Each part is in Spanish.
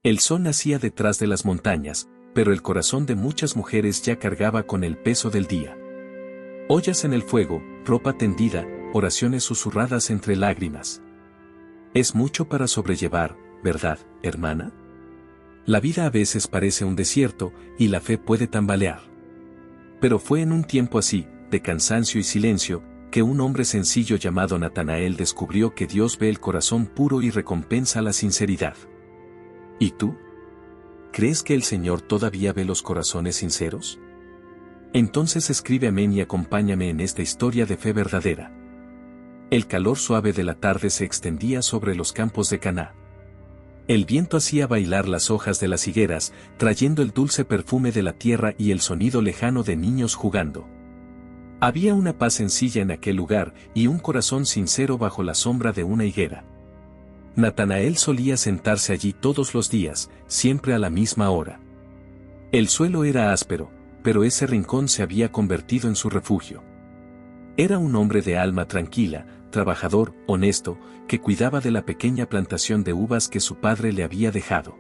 El sol nacía detrás de las montañas, pero el corazón de muchas mujeres ya cargaba con el peso del día. Ollas en el fuego, ropa tendida, oraciones susurradas entre lágrimas. Es mucho para sobrellevar, ¿verdad, hermana? La vida a veces parece un desierto, y la fe puede tambalear. Pero fue en un tiempo así, de cansancio y silencio, que un hombre sencillo llamado Natanael descubrió que Dios ve el corazón puro y recompensa la sinceridad. ¿Y tú? ¿Crees que el Señor todavía ve los corazones sinceros? Entonces escribe amén y acompáñame en esta historia de fe verdadera. El calor suave de la tarde se extendía sobre los campos de Caná. El viento hacía bailar las hojas de las higueras, trayendo el dulce perfume de la tierra y el sonido lejano de niños jugando. Había una paz sencilla en aquel lugar y un corazón sincero bajo la sombra de una higuera. Natanael solía sentarse allí todos los días, siempre a la misma hora. El suelo era áspero, pero ese rincón se había convertido en su refugio. Era un hombre de alma tranquila, trabajador, honesto, que cuidaba de la pequeña plantación de uvas que su padre le había dejado.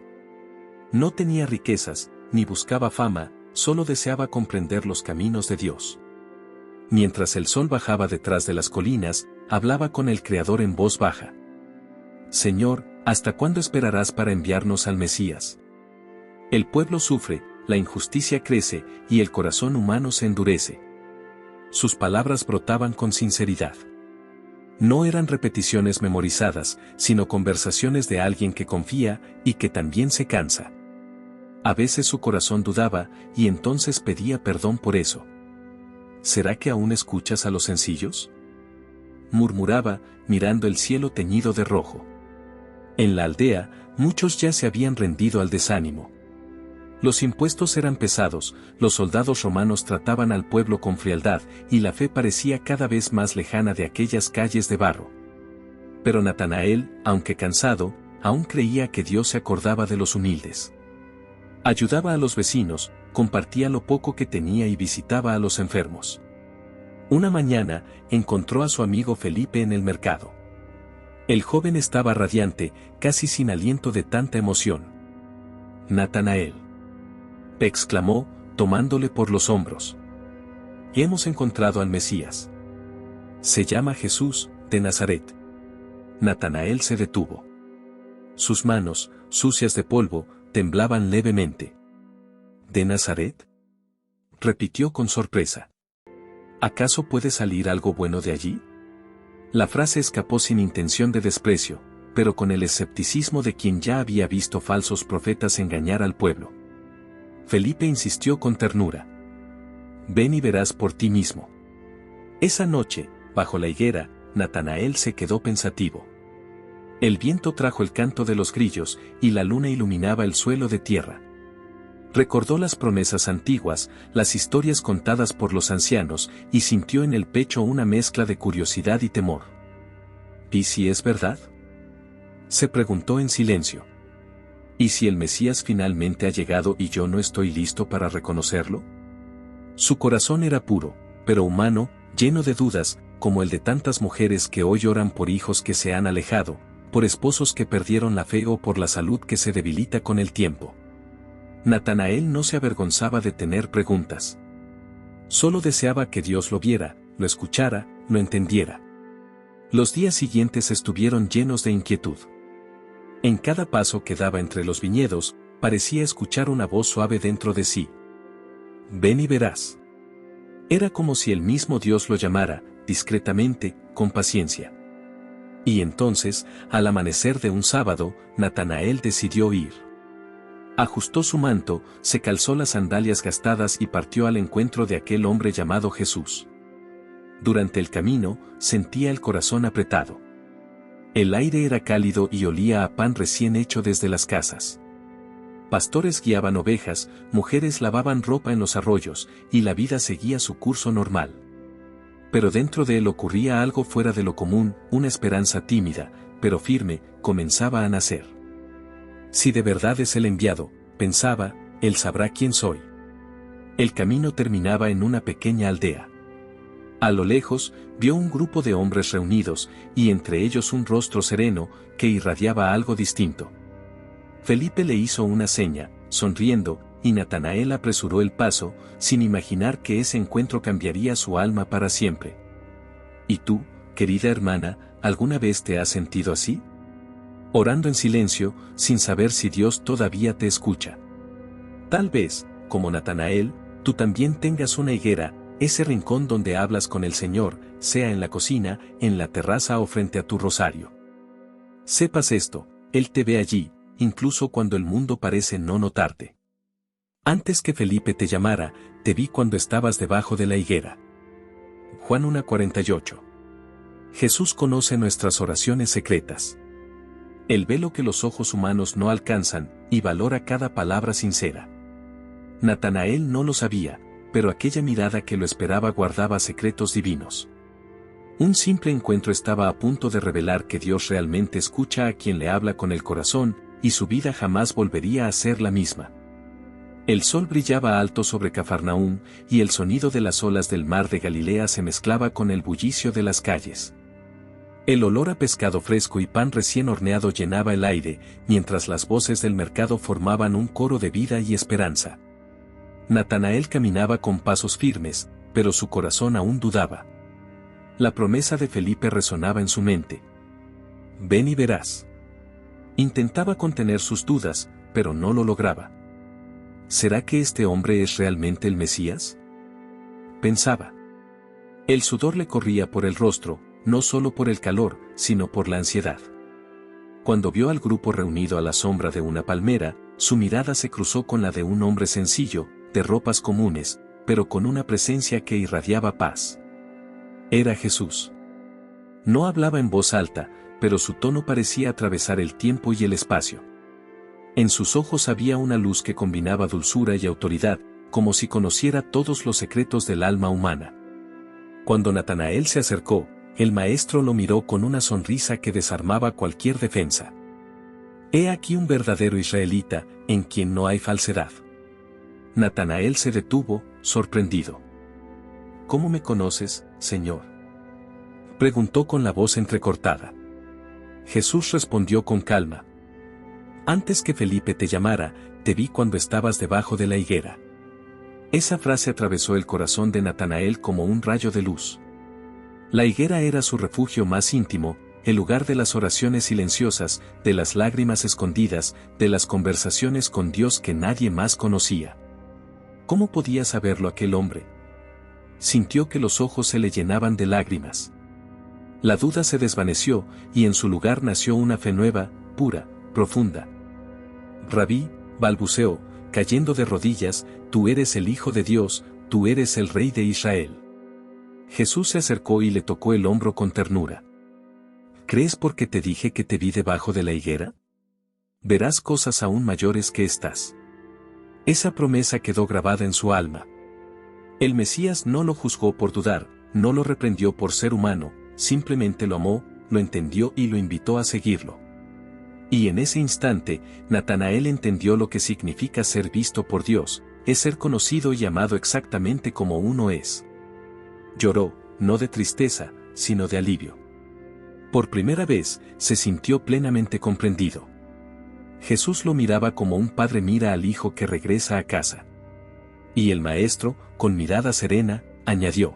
No tenía riquezas, ni buscaba fama, solo deseaba comprender los caminos de Dios. Mientras el sol bajaba detrás de las colinas, hablaba con el Creador en voz baja. Señor, ¿hasta cuándo esperarás para enviarnos al Mesías? El pueblo sufre, la injusticia crece, y el corazón humano se endurece. Sus palabras brotaban con sinceridad. No eran repeticiones memorizadas, sino conversaciones de alguien que confía y que también se cansa. A veces su corazón dudaba, y entonces pedía perdón por eso. ¿Será que aún escuchas a los sencillos? Murmuraba, mirando el cielo teñido de rojo. En la aldea, muchos ya se habían rendido al desánimo. Los impuestos eran pesados, los soldados romanos trataban al pueblo con frialdad, y la fe parecía cada vez más lejana de aquellas calles de barro. Pero Natanael, aunque cansado, aún creía que Dios se acordaba de los humildes. Ayudaba a los vecinos, compartía lo poco que tenía y visitaba a los enfermos. Una mañana, encontró a su amigo Felipe en el mercado. El joven estaba radiante, casi sin aliento de tanta emoción. Natanael, exclamó, tomándole por los hombros. Hemos encontrado al Mesías. Se llama Jesús, de Nazaret. Natanael se detuvo. Sus manos, sucias de polvo, temblaban levemente. ¿De Nazaret?, repitió con sorpresa. ¿Acaso puede salir algo bueno de allí? La frase escapó sin intención de desprecio, pero con el escepticismo de quien ya había visto falsos profetas engañar al pueblo. Felipe insistió con ternura. Ven y verás por ti mismo. Esa noche, bajo la higuera, Natanael se quedó pensativo. El viento trajo el canto de los grillos, y la luna iluminaba el suelo de tierra. Recordó las promesas antiguas, las historias contadas por los ancianos, y sintió en el pecho una mezcla de curiosidad y temor. ¿Y si es verdad?, se preguntó en silencio. ¿Y si el Mesías finalmente ha llegado y yo no estoy listo para reconocerlo? Su corazón era puro, pero humano, lleno de dudas, como el de tantas mujeres que hoy lloran por hijos que se han alejado, por esposos que perdieron la fe o por la salud que se debilita con el tiempo. Natanael no se avergonzaba de tener preguntas. Solo deseaba que Dios lo viera, lo escuchara, lo entendiera. Los días siguientes estuvieron llenos de inquietud. En cada paso que daba entre los viñedos, parecía escuchar una voz suave dentro de sí. Ven y verás. Era como si el mismo Dios lo llamara, discretamente, con paciencia. Y entonces, al amanecer de un sábado, Natanael decidió ir. Ajustó su manto, se calzó las sandalias gastadas y partió al encuentro de aquel hombre llamado Jesús. Durante el camino, sentía el corazón apretado. El aire era cálido y olía a pan recién hecho desde las casas. Pastores guiaban ovejas, mujeres lavaban ropa en los arroyos, y la vida seguía su curso normal. Pero dentro de él ocurría algo fuera de lo común, una esperanza tímida, pero firme, comenzaba a nacer. Si de verdad es el enviado, pensaba, él sabrá quién soy. El camino terminaba en una pequeña aldea. A lo lejos, vio un grupo de hombres reunidos, y entre ellos un rostro sereno, que irradiaba algo distinto. Felipe le hizo una seña, sonriendo, y Natanael apresuró el paso, sin imaginar que ese encuentro cambiaría su alma para siempre. ¿Y tú, querida hermana, alguna vez te has sentido así? Orando en silencio, sin saber si Dios todavía te escucha. Tal vez, como Natanael, tú también tengas una higuera, ese rincón donde hablas con el Señor, sea en la cocina, en la terraza o frente a tu rosario. Sepas esto, Él te ve allí, incluso cuando el mundo parece no notarte. Antes que Felipe te llamara, te vi cuando estabas debajo de la higuera. Juan 1:48. Jesús conoce nuestras oraciones secretas. Él ve lo que los ojos humanos no alcanzan, y valora cada palabra sincera. Natanael no lo sabía, pero aquella mirada que lo esperaba guardaba secretos divinos. Un simple encuentro estaba a punto de revelar que Dios realmente escucha a quien le habla con el corazón, y su vida jamás volvería a ser la misma. El sol brillaba alto sobre Cafarnaúm, y el sonido de las olas del mar de Galilea se mezclaba con el bullicio de las calles. El olor a pescado fresco y pan recién horneado llenaba el aire, mientras las voces del mercado formaban un coro de vida y esperanza. Natanael caminaba con pasos firmes, pero su corazón aún dudaba. La promesa de Felipe resonaba en su mente. Ven y verás. Intentaba contener sus dudas, pero no lo lograba. ¿Será que este hombre es realmente el Mesías? Pensaba. El sudor le corría por el rostro, no solo por el calor, sino por la ansiedad. Cuando vio al grupo reunido a la sombra de una palmera, su mirada se cruzó con la de un hombre sencillo, de ropas comunes, pero con una presencia que irradiaba paz. Era Jesús. No hablaba en voz alta, pero su tono parecía atravesar el tiempo y el espacio. En sus ojos había una luz que combinaba dulzura y autoridad, como si conociera todos los secretos del alma humana. Cuando Natanael se acercó, el maestro lo miró con una sonrisa que desarmaba cualquier defensa. He aquí un verdadero israelita, en quien no hay falsedad. Natanael se detuvo, sorprendido. ¿Cómo me conoces, Señor?, preguntó con la voz entrecortada. Jesús respondió con calma. Antes que Felipe te llamara, te vi cuando estabas debajo de la higuera. Esa frase atravesó el corazón de Natanael como un rayo de luz. La higuera era su refugio más íntimo, el lugar de las oraciones silenciosas, de las lágrimas escondidas, de las conversaciones con Dios que nadie más conocía. ¿Cómo podía saberlo aquel hombre? Sintió que los ojos se le llenaban de lágrimas. La duda se desvaneció, y en su lugar nació una fe nueva, pura, profunda. Rabí, balbuceó, cayendo de rodillas, tú eres el Hijo de Dios, tú eres el Rey de Israel. Jesús se acercó y le tocó el hombro con ternura. ¿Crees porque te dije que te vi debajo de la higuera? Verás cosas aún mayores que estas. Esa promesa quedó grabada en su alma. El Mesías no lo juzgó por dudar, no lo reprendió por ser humano, simplemente lo amó, lo entendió y lo invitó a seguirlo. Y en ese instante, Natanael entendió lo que significa ser visto por Dios, es ser conocido y amado exactamente como uno es. Lloró, no de tristeza, sino de alivio. Por primera vez, se sintió plenamente comprendido. Jesús lo miraba como un padre mira al hijo que regresa a casa. Y el maestro, con mirada serena, añadió: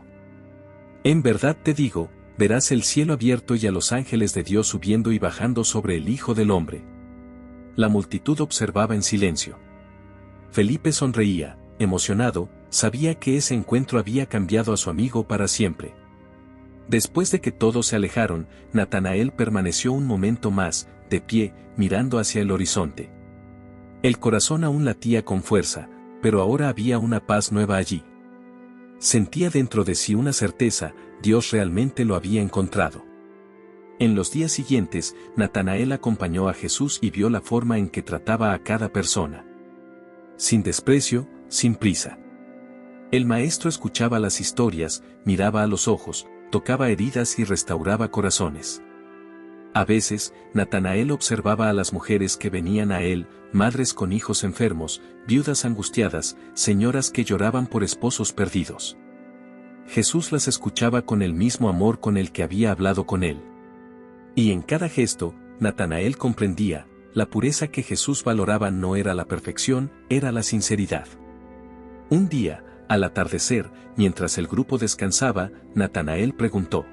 En verdad te digo, verás el cielo abierto y a los ángeles de Dios subiendo y bajando sobre el Hijo del Hombre. La multitud observaba en silencio. Felipe sonreía, emocionado, sabía que ese encuentro había cambiado a su amigo para siempre. Después de que todos se alejaron, Natanael permaneció un momento más, de pie, mirando hacia el horizonte. El corazón aún latía con fuerza, pero ahora había una paz nueva allí. Sentía dentro de sí una certeza, Dios realmente lo había encontrado. En los días siguientes, Natanael acompañó a Jesús y vio la forma en que trataba a cada persona. Sin desprecio, sin prisa. El maestro escuchaba las historias, miraba a los ojos, tocaba heridas y restauraba corazones. A veces, Natanael observaba a las mujeres que venían a él, madres con hijos enfermos, viudas angustiadas, señoras que lloraban por esposos perdidos. Jesús las escuchaba con el mismo amor con el que había hablado con él. Y en cada gesto, Natanael comprendía, la pureza que Jesús valoraba no era la perfección, era la sinceridad. Un día, al atardecer, mientras el grupo descansaba, Natanael preguntó: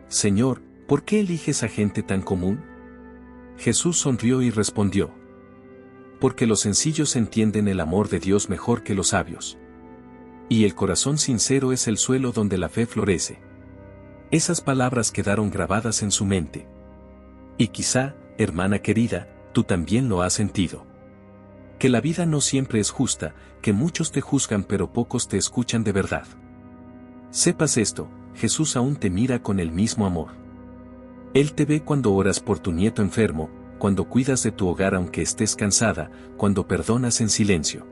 «Señor, ¿por qué eliges a gente tan común?». Jesús sonrió y respondió: «Porque los sencillos entienden el amor de Dios mejor que los sabios. Y el corazón sincero es el suelo donde la fe florece». Esas palabras quedaron grabadas en su mente. Y quizá, hermana querida, tú también lo has sentido. Que la vida no siempre es justa, que muchos te juzgan pero pocos te escuchan de verdad. Sepas esto, Jesús aún te mira con el mismo amor. Él te ve cuando oras por tu nieto enfermo, cuando cuidas de tu hogar aunque estés cansada, cuando perdonas en silencio.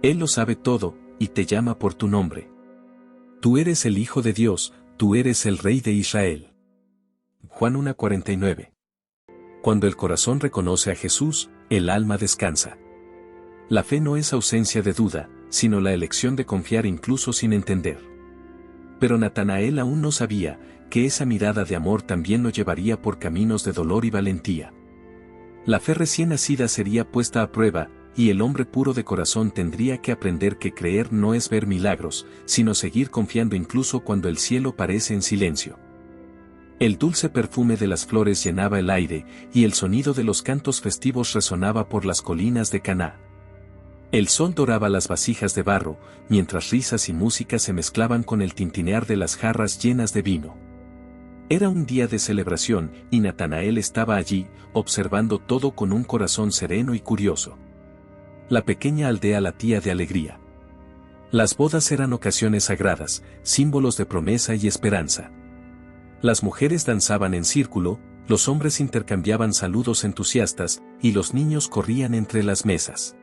Él lo sabe todo, y te llama por tu nombre. Tú eres el Hijo de Dios, tú eres el Rey de Israel. Juan 1:49. Cuando el corazón reconoce a Jesús, el alma descansa. La fe no es ausencia de duda, sino la elección de confiar incluso sin entender. Pero Natanael aún no sabía que esa mirada de amor también lo llevaría por caminos de dolor y valentía. La fe recién nacida sería puesta a prueba, y el hombre puro de corazón tendría que aprender que creer no es ver milagros, sino seguir confiando incluso cuando el cielo parece en silencio. El dulce perfume de las flores llenaba el aire, y el sonido de los cantos festivos resonaba por las colinas de Caná. El sol doraba las vasijas de barro, mientras risas y música se mezclaban con el tintinear de las jarras llenas de vino. Era un día de celebración, y Natanael estaba allí, observando todo con un corazón sereno y curioso. La pequeña aldea latía de alegría. Las bodas eran ocasiones sagradas, símbolos de promesa y esperanza. Las mujeres danzaban en círculo, los hombres intercambiaban saludos entusiastas, y los niños corrían entre las mesas.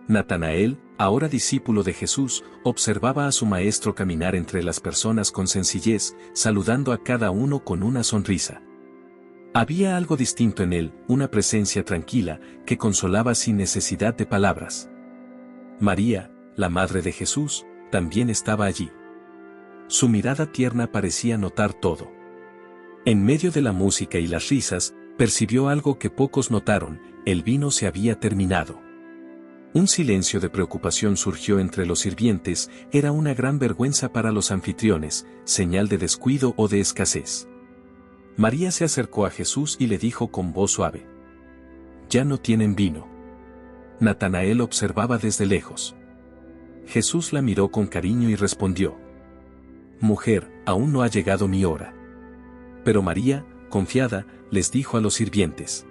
Natanael, ahora discípulo de Jesús, observaba a su maestro caminar entre las personas con sencillez, saludando a cada uno con una sonrisa. Había algo distinto en él, una presencia tranquila, que consolaba sin necesidad de palabras. María, la madre de Jesús, también estaba allí. Su mirada tierna parecía notar todo. En medio de la música y las risas, percibió algo que pocos notaron: el vino se había terminado. Un silencio de preocupación surgió entre los sirvientes, era una gran vergüenza para los anfitriones, señal de descuido o de escasez. María se acercó a Jesús y le dijo con voz suave: «Ya no tienen vino». Natanael observaba desde lejos. Jesús la miró con cariño y respondió: «Mujer, aún no ha llegado mi hora». Pero María, confiada, les dijo a los sirvientes: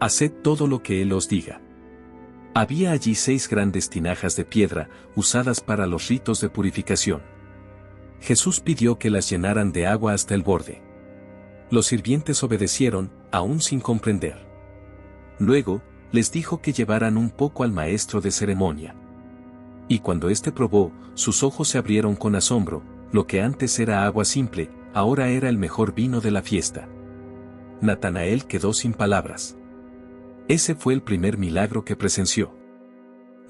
«Haced todo lo que Él os diga». Había allí 6 grandes tinajas de piedra, usadas para los ritos de purificación. Jesús pidió que las llenaran de agua hasta el borde. Los sirvientes obedecieron, aún sin comprender. Luego, les dijo que llevaran un poco al maestro de ceremonia. Y cuando éste probó, sus ojos se abrieron con asombro: lo que antes era agua simple, ahora era el mejor vino de la fiesta. Natanael quedó sin palabras. Ese fue el primer milagro que presenció.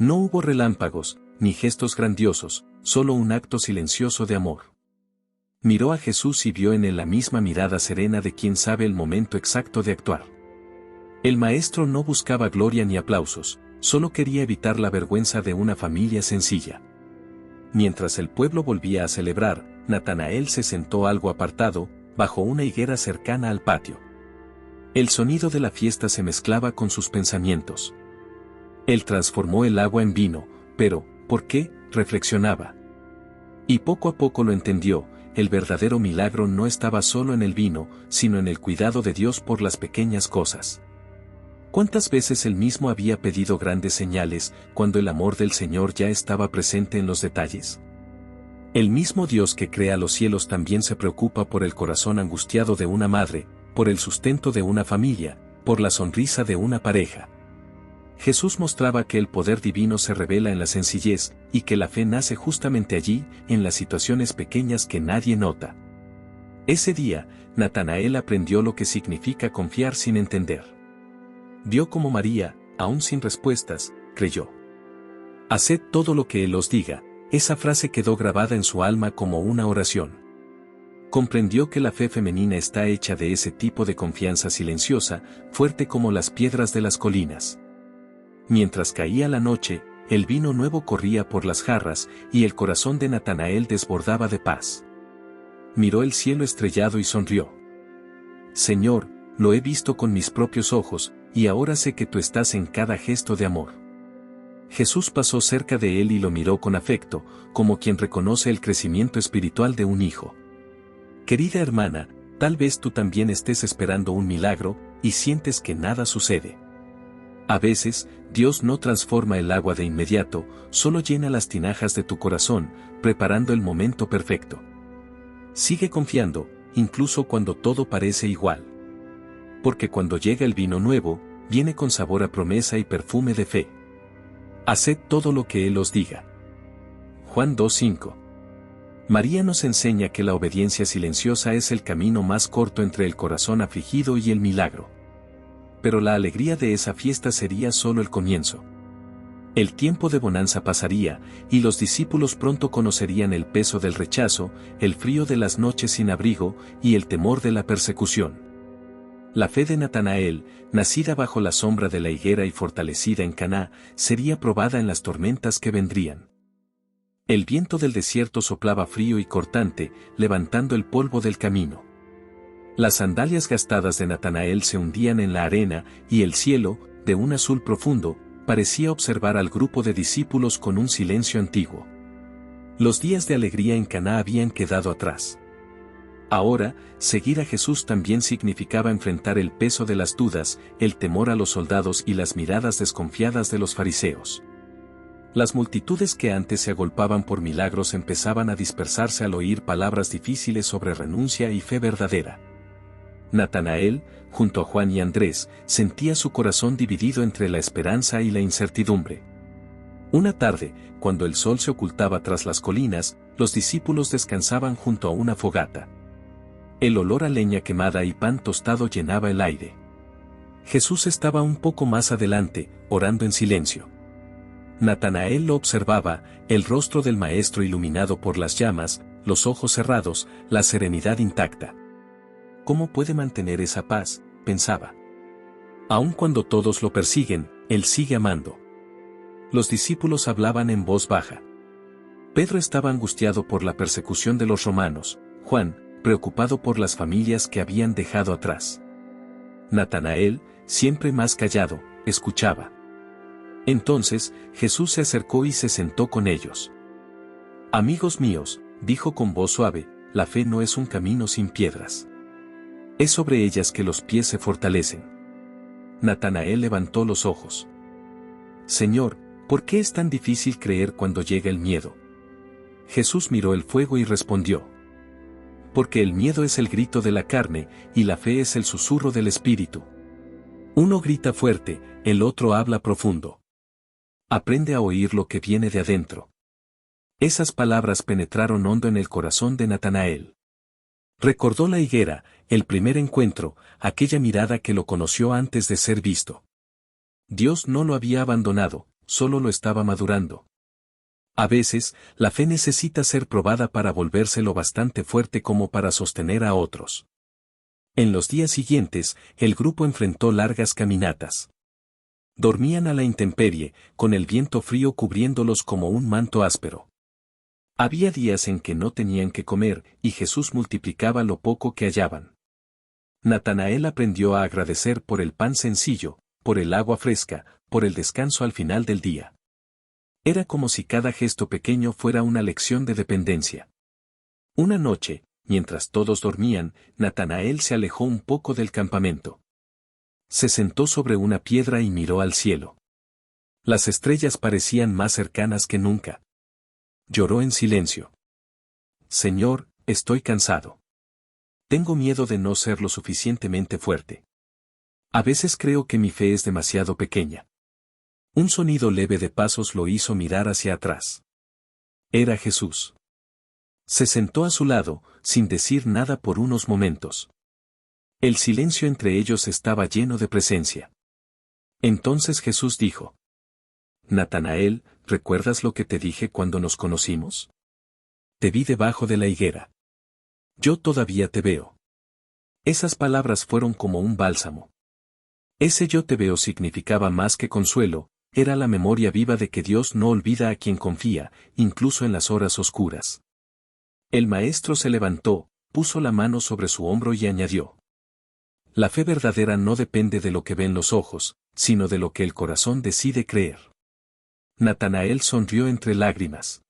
No hubo relámpagos, ni gestos grandiosos, solo un acto silencioso de amor. Miró a Jesús y vio en él la misma mirada serena de quien sabe el momento exacto de actuar. El maestro no buscaba gloria ni aplausos, solo quería evitar la vergüenza de una familia sencilla. Mientras el pueblo volvía a celebrar, Natanael se sentó algo apartado, bajo una higuera cercana al patio. El sonido de la fiesta se mezclaba con sus pensamientos. Él transformó el agua en vino, pero, ¿por qué?, reflexionaba. Y poco a poco lo entendió: el verdadero milagro no estaba solo en el vino, sino en el cuidado de Dios por las pequeñas cosas. ¿Cuántas veces él mismo había pedido grandes señales, cuando el amor del Señor ya estaba presente en los detalles? El mismo Dios que crea los cielos también se preocupa por el corazón angustiado de una madre, por el sustento de una familia, por la sonrisa de una pareja. Jesús mostraba que el poder divino se revela en la sencillez, y que la fe nace justamente allí, en las situaciones pequeñas que nadie nota. Ese día, Natanael aprendió lo que significa confiar sin entender. Vio como María, aún sin respuestas, creyó. «Haced todo lo que Él os diga». Esa frase quedó grabada en su alma como una oración. Comprendió que la fe femenina está hecha de ese tipo de confianza silenciosa, fuerte como las piedras de las colinas. Mientras caía la noche, el vino nuevo corría por las jarras, y el corazón de Natanael desbordaba de paz. Miró el cielo estrellado y sonrió. Señor, lo he visto con mis propios ojos, y ahora sé que tú estás en cada gesto de amor. Jesús pasó cerca de él y lo miró con afecto, como quien reconoce el crecimiento espiritual de un hijo. Querida hermana, tal vez tú también estés esperando un milagro, y sientes que nada sucede. A veces, Dios no transforma el agua de inmediato, solo llena las tinajas de tu corazón, preparando el momento perfecto. Sigue confiando, incluso cuando todo parece igual. Porque cuando llega el vino nuevo, viene con sabor a promesa y perfume de fe. Haced todo lo que Él os diga. Juan 2:5. María nos enseña que la obediencia silenciosa es el camino más corto entre el corazón afligido y el milagro. Pero la alegría de esa fiesta sería solo el comienzo. El tiempo de bonanza pasaría, y los discípulos pronto conocerían el peso del rechazo, el frío de las noches sin abrigo, y el temor de la persecución. La fe de Natanael, nacida bajo la sombra de la higuera y fortalecida en Caná, sería probada en las tormentas que vendrían. El viento del desierto soplaba frío y cortante, levantando el polvo del camino. Las sandalias gastadas de Natanael se hundían en la arena, y el cielo, de un azul profundo, parecía observar al grupo de discípulos con un silencio antiguo. Los días de alegría en Caná habían quedado atrás. Ahora, seguir a Jesús también significaba enfrentar el peso de las dudas, el temor a los soldados y las miradas desconfiadas de los fariseos. Las multitudes que antes se agolpaban por milagros empezaban a dispersarse al oír palabras difíciles sobre renuncia y fe verdadera. Natanael, junto a Juan y Andrés, sentía su corazón dividido entre la esperanza y la incertidumbre. Una tarde, cuando el sol se ocultaba tras las colinas, los discípulos descansaban junto a una fogata. El olor a leña quemada y pan tostado llenaba el aire. Jesús estaba un poco más adelante, orando en silencio. Natanael lo observaba, el rostro del maestro iluminado por las llamas, los ojos cerrados, la serenidad intacta. ¿Cómo puede mantener esa paz?, pensaba. Aun cuando todos lo persiguen, él sigue amando. Los discípulos hablaban en voz baja. Pedro estaba angustiado por la persecución de los romanos, Juan, preocupado por las familias que habían dejado atrás. Natanael, siempre más callado, escuchaba. Entonces, Jesús se acercó y se sentó con ellos. Amigos míos, dijo con voz suave, la fe no es un camino sin piedras. Es sobre ellas que los pies se fortalecen. Natanael levantó los ojos. Señor, ¿por qué es tan difícil creer cuando llega el miedo? Jesús miró el fuego y respondió. Porque el miedo es el grito de la carne, y la fe es el susurro del espíritu. Uno grita fuerte, el otro habla profundo. Aprende a oír lo que viene de adentro. Esas palabras penetraron hondo en el corazón de Natanael. Recordó la higuera, el primer encuentro, aquella mirada que lo conoció antes de ser visto. Dios no lo había abandonado, solo lo estaba madurando. A veces, la fe necesita ser probada para volverse lo bastante fuerte como para sostener a otros. En los días siguientes, el grupo enfrentó largas caminatas. Dormían a la intemperie, con el viento frío cubriéndolos como un manto áspero. Había días en que no tenían que comer, y Jesús multiplicaba lo poco que hallaban. Natanael aprendió a agradecer por el pan sencillo, por el agua fresca, por el descanso al final del día. Era como si cada gesto pequeño fuera una lección de dependencia. Una noche, mientras todos dormían, Natanael se alejó un poco del campamento. Se sentó sobre una piedra y miró al cielo. Las estrellas parecían más cercanas que nunca. Lloró en silencio. Señor, estoy cansado. Tengo miedo de no ser lo suficientemente fuerte. A veces creo que mi fe es demasiado pequeña. Un sonido leve de pasos lo hizo mirar hacia atrás. Era Jesús. Se sentó a su lado, sin decir nada por unos momentos. El silencio entre ellos estaba lleno de presencia. Entonces Jesús dijo: Natanael, ¿recuerdas lo que te dije cuando nos conocimos? Te vi debajo de la higuera. yo todavía te veo. Esas palabras fueron como un bálsamo. Ese yo te veo significaba más que consuelo, era la memoria viva de que Dios no olvida a quien confía, incluso en las horas oscuras. El maestro se levantó, puso la mano sobre su hombro y añadió: la fe verdadera no depende de lo que ven los ojos, sino de lo que el corazón decide creer. Natanael sonrió entre lágrimas.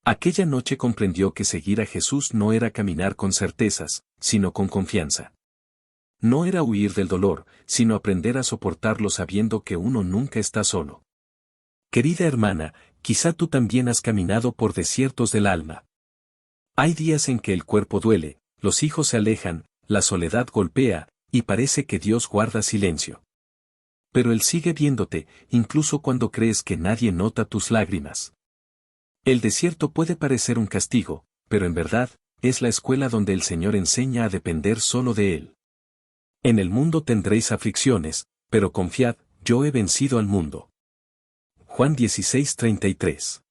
Aquella noche comprendió que seguir a Jesús no era caminar con certezas, sino con confianza. No era huir del dolor, sino aprender a soportarlo sabiendo que uno nunca está solo. Querida hermana, quizá tú también has caminado por desiertos del alma. Hay días en que el cuerpo duele, los hijos se alejan, la soledad golpea, y parece que Dios guarda silencio. Pero Él sigue viéndote, incluso cuando crees que nadie nota tus lágrimas. El desierto puede parecer un castigo, pero en verdad, es la escuela donde el Señor enseña a depender solo de Él. En el mundo tendréis aflicciones, pero confiad, yo he vencido al mundo. Juan 16:33.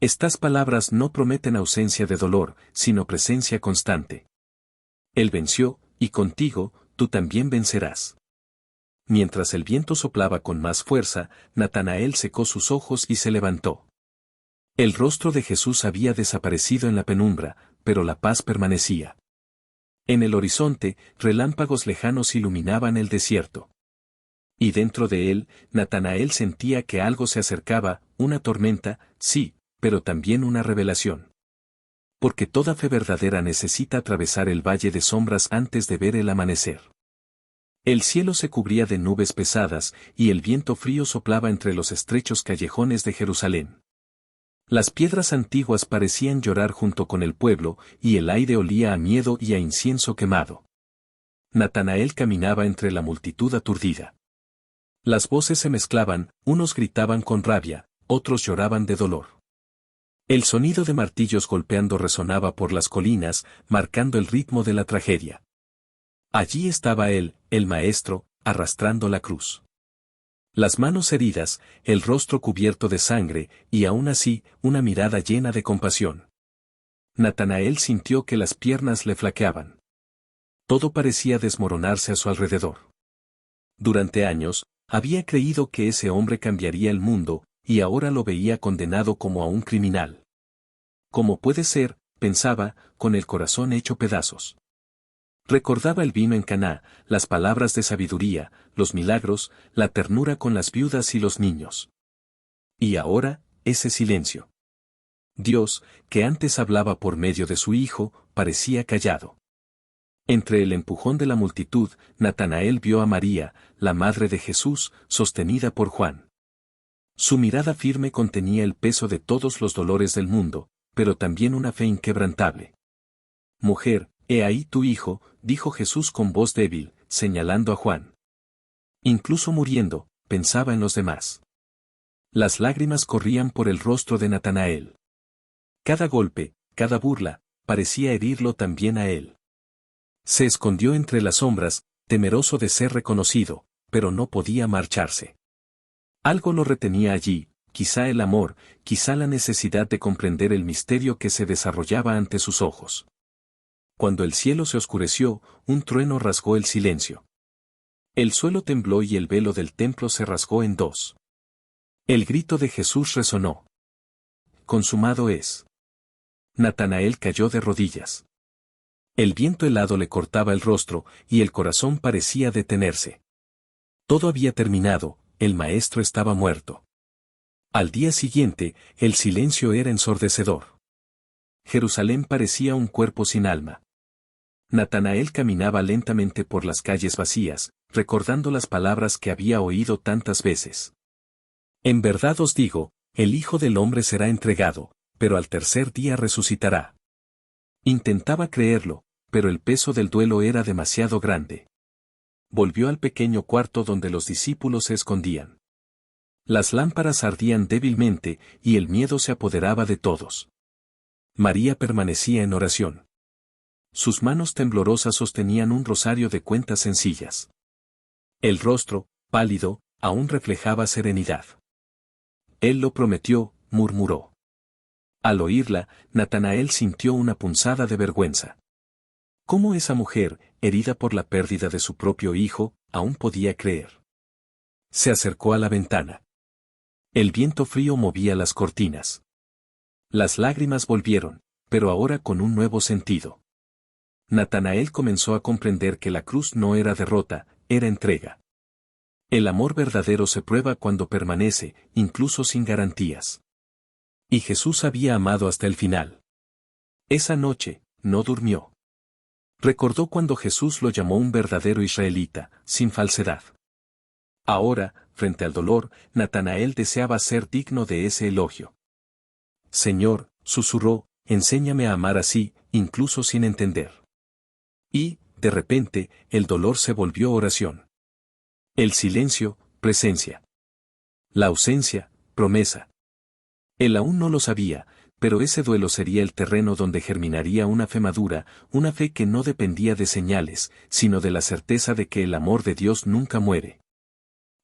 Estas palabras no prometen ausencia de dolor, sino presencia constante. Él venció, y contigo, tú también vencerás. Mientras el viento soplaba con más fuerza, Natanael secó sus ojos y se levantó. El rostro de Jesús había desaparecido en la penumbra, pero la paz permanecía. En el horizonte, relámpagos lejanos iluminaban el desierto. Y dentro de él, Natanael sentía que algo se acercaba, una tormenta, sí, pero también una revelación. Porque toda fe verdadera necesita atravesar el valle de sombras antes de ver el amanecer. El cielo se cubría de nubes pesadas, y el viento frío soplaba entre los estrechos callejones de Jerusalén. Las piedras antiguas parecían llorar junto con el pueblo, y el aire olía a miedo y a incienso quemado. Natanael caminaba entre la multitud aturdida. Las voces se mezclaban, unos gritaban con rabia, otros lloraban de dolor. El sonido de martillos golpeando resonaba por las colinas, marcando el ritmo de la tragedia. Allí estaba él, el maestro, arrastrando la cruz. Las manos heridas, el rostro cubierto de sangre, y aún así, una mirada llena de compasión. Natanael sintió que las piernas le flaqueaban. Todo parecía desmoronarse a su alrededor. Durante años, había creído que ese hombre cambiaría el mundo, y ahora lo veía condenado como a un criminal. ¿Cómo puede ser?, pensaba, con el corazón hecho pedazos. Recordaba el vino en Caná, las palabras de sabiduría, los milagros, la ternura con las viudas y los niños. Y ahora, ese silencio. Dios, que antes hablaba por medio de su Hijo, parecía callado. Entre el empujón de la multitud, Natanael vio a María, la madre de Jesús, sostenida por Juan. Su mirada firme contenía el peso de todos los dolores del mundo, pero también una fe inquebrantable. Mujer, he ahí tu hijo, dijo Jesús con voz débil, señalando a Juan. Incluso muriendo, pensaba en los demás. Las lágrimas corrían por el rostro de Natanael. Cada golpe, cada burla, parecía herirlo también a él. Se escondió entre las sombras, temeroso de ser reconocido, pero no podía marcharse. Algo lo retenía allí, quizá el amor, quizá la necesidad de comprender el misterio que se desarrollaba ante sus ojos. Cuando el cielo se oscureció, un trueno rasgó el silencio. El suelo tembló y el velo del templo se rasgó en dos. El grito de Jesús resonó. Consumado es. Natanael cayó de rodillas. El viento helado le cortaba el rostro, y el corazón parecía detenerse. Todo había terminado, el maestro estaba muerto. Al día siguiente, el silencio era ensordecedor. Jerusalén parecía un cuerpo sin alma. Natanael caminaba lentamente por las calles vacías, recordando las palabras que había oído tantas veces. En verdad os digo, el Hijo del Hombre será entregado, pero al tercer día resucitará. Intentaba creerlo, pero el peso del duelo era demasiado grande. Volvió al pequeño cuarto donde los discípulos se escondían. Las lámparas ardían débilmente, y el miedo se apoderaba de todos. María permanecía en oración. Sus manos temblorosas sostenían un rosario de cuentas sencillas. El rostro, pálido, aún reflejaba serenidad. Él lo prometió, murmuró. Al oírla, Natanael sintió una punzada de vergüenza. ¿Cómo esa mujer, herida por la pérdida de su propio hijo, aún podía creer? Se acercó a la ventana. El viento frío movía las cortinas. Las lágrimas volvieron, pero ahora con un nuevo sentido. Natanael comenzó a comprender que la cruz no era derrota, era entrega. El amor verdadero se prueba cuando permanece, incluso sin garantías. Y Jesús había amado hasta el final. Esa noche, no durmió. Recordó cuando Jesús lo llamó un verdadero israelita, sin falsedad. Ahora, frente al dolor, Natanael deseaba ser digno de ese elogio. Señor, susurró, enséñame a amar así, incluso sin entender. Y, de repente, el dolor se volvió oración. El silencio, presencia. La ausencia, promesa. Él aún no lo sabía, pero ese duelo sería el terreno donde germinaría una fe madura, una fe que no dependía de señales, sino de la certeza de que el amor de Dios nunca muere.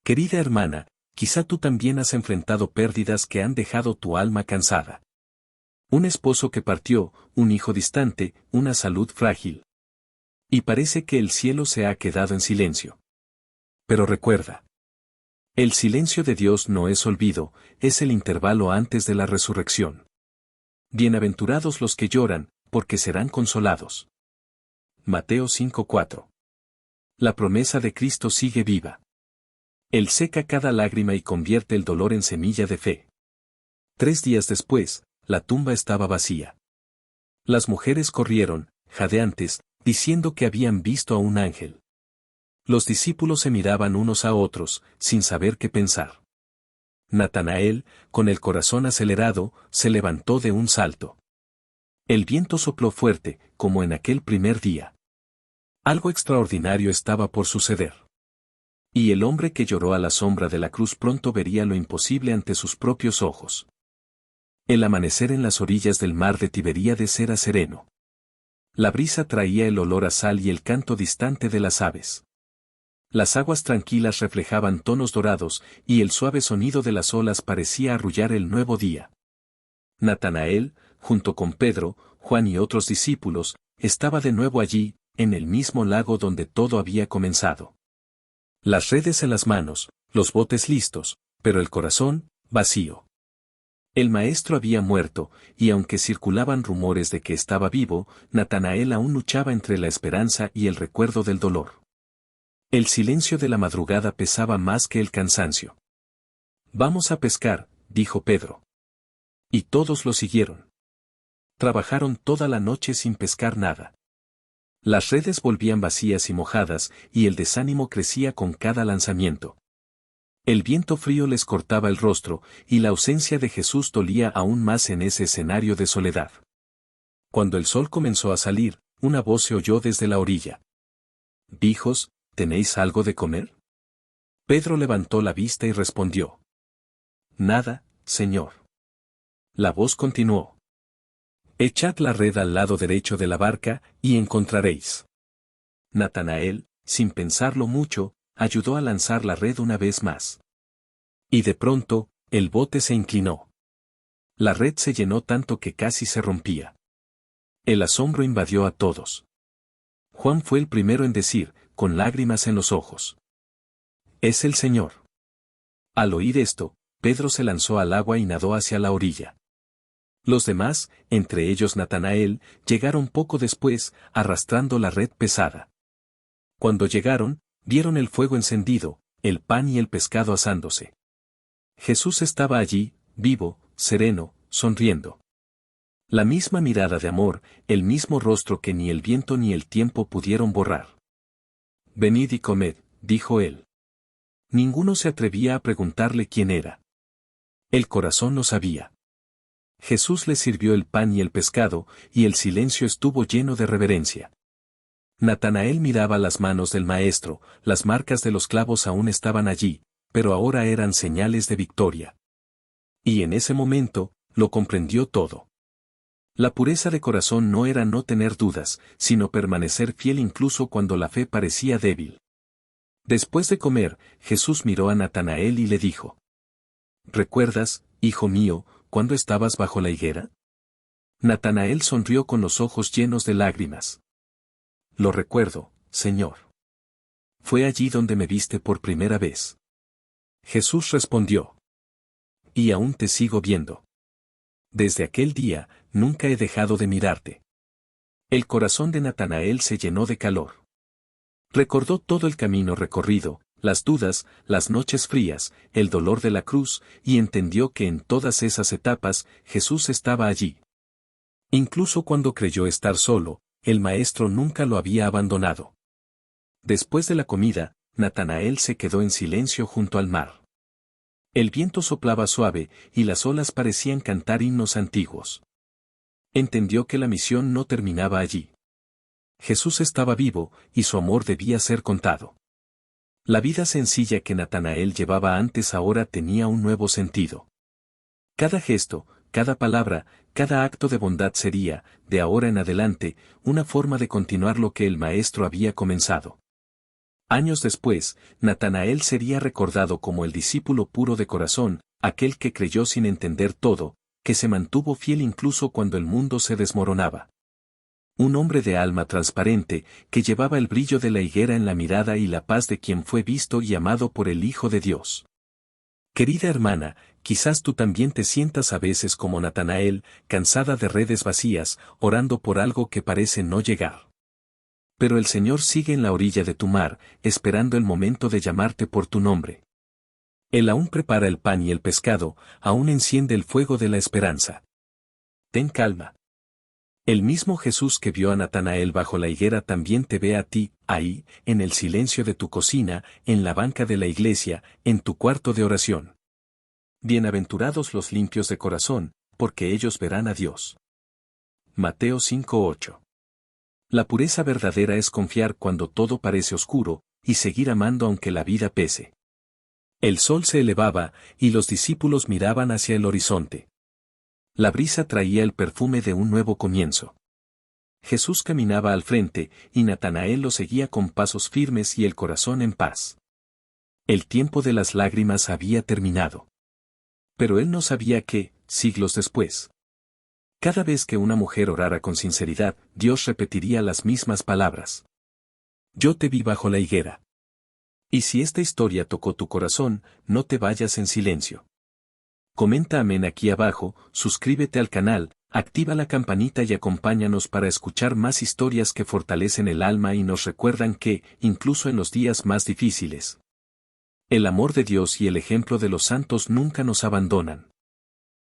Querida hermana, quizá tú también has enfrentado pérdidas que han dejado tu alma cansada. Un esposo que partió, un hijo distante, una salud frágil. Y parece que el cielo se ha quedado en silencio. Pero recuerda. El silencio de Dios no es olvido, es el intervalo antes de la resurrección. Bienaventurados los que lloran, porque serán consolados. Mateo 5:4. La promesa de Cristo sigue viva. Él seca cada lágrima y convierte el dolor en semilla de fe. 3 días después, la tumba estaba vacía. Las mujeres corrieron, jadeantes, diciendo que habían visto a un ángel. Los discípulos se miraban unos a otros, sin saber qué pensar. Natanael, con el corazón acelerado, se levantó de un salto. El viento sopló fuerte, como en aquel primer día. Algo extraordinario estaba por suceder. Y el hombre que lloró a la sombra de la cruz pronto vería lo imposible ante sus propios ojos. El amanecer en las orillas del mar de Tiberíades era sereno. La brisa traía el olor a sal y el canto distante de las aves. Las aguas tranquilas reflejaban tonos dorados, y el suave sonido de las olas parecía arrullar el nuevo día. Natanael, junto con Pedro, Juan y otros discípulos, estaba de nuevo allí, en el mismo lago donde todo había comenzado. Las redes en las manos, los botes listos, pero el corazón, vacío. El maestro había muerto, y aunque circulaban rumores de que estaba vivo, Natanael aún luchaba entre la esperanza y el recuerdo del dolor. El silencio de la madrugada pesaba más que el cansancio. Vamos a pescar, dijo Pedro. Y todos lo siguieron. Trabajaron toda la noche sin pescar nada. Las redes volvían vacías y mojadas, y el desánimo crecía con cada lanzamiento. El viento frío les cortaba el rostro, y la ausencia de Jesús dolía aún más en ese escenario de soledad. Cuando el sol comenzó a salir, una voz se oyó desde la orilla. «Hijos, ¿tenéis algo de comer?» Pedro levantó la vista y respondió. «Nada, Señor». La voz continuó. «Echad la red al lado derecho de la barca, y encontraréis». Natanael, sin pensarlo mucho, ayudó a lanzar la red una vez más. Y de pronto, el bote se inclinó. La red se llenó tanto que casi se rompía. El asombro invadió a todos. Juan fue el primero en decir, con lágrimas en los ojos: «Es el Señor». Al oír esto, Pedro se lanzó al agua y nadó hacia la orilla. Los demás, entre ellos Natanael, llegaron poco después, arrastrando la red pesada. Cuando llegaron, vieron el fuego encendido, el pan y el pescado asándose. Jesús estaba allí, vivo, sereno, sonriendo. La misma mirada de amor, el mismo rostro que ni el viento ni el tiempo pudieron borrar. «Venid y comed», dijo él. Ninguno se atrevía a preguntarle quién era. El corazón lo sabía. Jesús les sirvió el pan y el pescado, y el silencio estuvo lleno de reverencia. Natanael miraba las manos del maestro, las marcas de los clavos aún estaban allí, pero ahora eran señales de victoria. Y en ese momento, lo comprendió todo. La pureza de corazón no era no tener dudas, sino permanecer fiel incluso cuando la fe parecía débil. Después de comer, Jesús miró a Natanael y le dijo: «¿Recuerdas, hijo mío, cuando estabas bajo la higuera?» Natanael sonrió con los ojos llenos de lágrimas. lo recuerdo, Señor. Fue allí donde me viste por primera vez. Jesús respondió. Y aún te sigo viendo. Desde aquel día, nunca he dejado de mirarte. El corazón de Natanael se llenó de calor. Recordó todo el camino recorrido, las dudas, las noches frías, el dolor de la cruz, y entendió que en todas esas etapas, Jesús estaba allí. Incluso cuando creyó estar solo, el Maestro nunca lo había abandonado. Después de la comida, Natanael se quedó en silencio junto al mar. El viento soplaba suave, y las olas parecían cantar himnos antiguos. Entendió que la misión no terminaba allí. Jesús estaba vivo, y su amor debía ser contado. La vida sencilla que Natanael llevaba antes ahora tenía un nuevo sentido. Cada gesto, cada palabra, cada acto de bondad sería, de ahora en adelante, una forma de continuar lo que el Maestro había comenzado. Años después, Natanael sería recordado como el discípulo puro de corazón, aquel que creyó sin entender todo, que se mantuvo fiel incluso cuando el mundo se desmoronaba. Un hombre de alma transparente, que llevaba el brillo de la higuera en la mirada y la paz de quien fue visto y amado por el Hijo de Dios. Querida hermana, quizás tú también te sientas a veces como Natanael, cansada de redes vacías, orando por algo que parece no llegar. Pero el Señor sigue en la orilla de tu mar, esperando el momento de llamarte por tu nombre. Él aún prepara el pan y el pescado, aún enciende el fuego de la esperanza. Ten calma. El mismo Jesús que vio a Natanael bajo la higuera también te ve a ti, ahí, en el silencio de tu cocina, en la banca de la iglesia, en tu cuarto de oración. Bienaventurados los limpios de corazón, porque ellos verán a Dios. Mateo 5:8. La pureza verdadera es confiar cuando todo parece oscuro, y seguir amando aunque la vida pese. El sol se elevaba, y los discípulos miraban hacia el horizonte. La brisa traía el perfume de un nuevo comienzo. Jesús caminaba al frente, y Natanael lo seguía con pasos firmes y el corazón en paz. El tiempo de las lágrimas había terminado. Pero él no sabía que, siglos después, cada vez que una mujer orara con sinceridad, Dios repetiría las mismas palabras. Yo te vi bajo la higuera. Y si esta historia tocó tu corazón, no te vayas en silencio. Comenta amén aquí abajo, suscríbete al canal, activa la campanita y acompáñanos para escuchar más historias que fortalecen el alma y nos recuerdan que, incluso en los días más difíciles, el amor de Dios y el ejemplo de los santos nunca nos abandonan.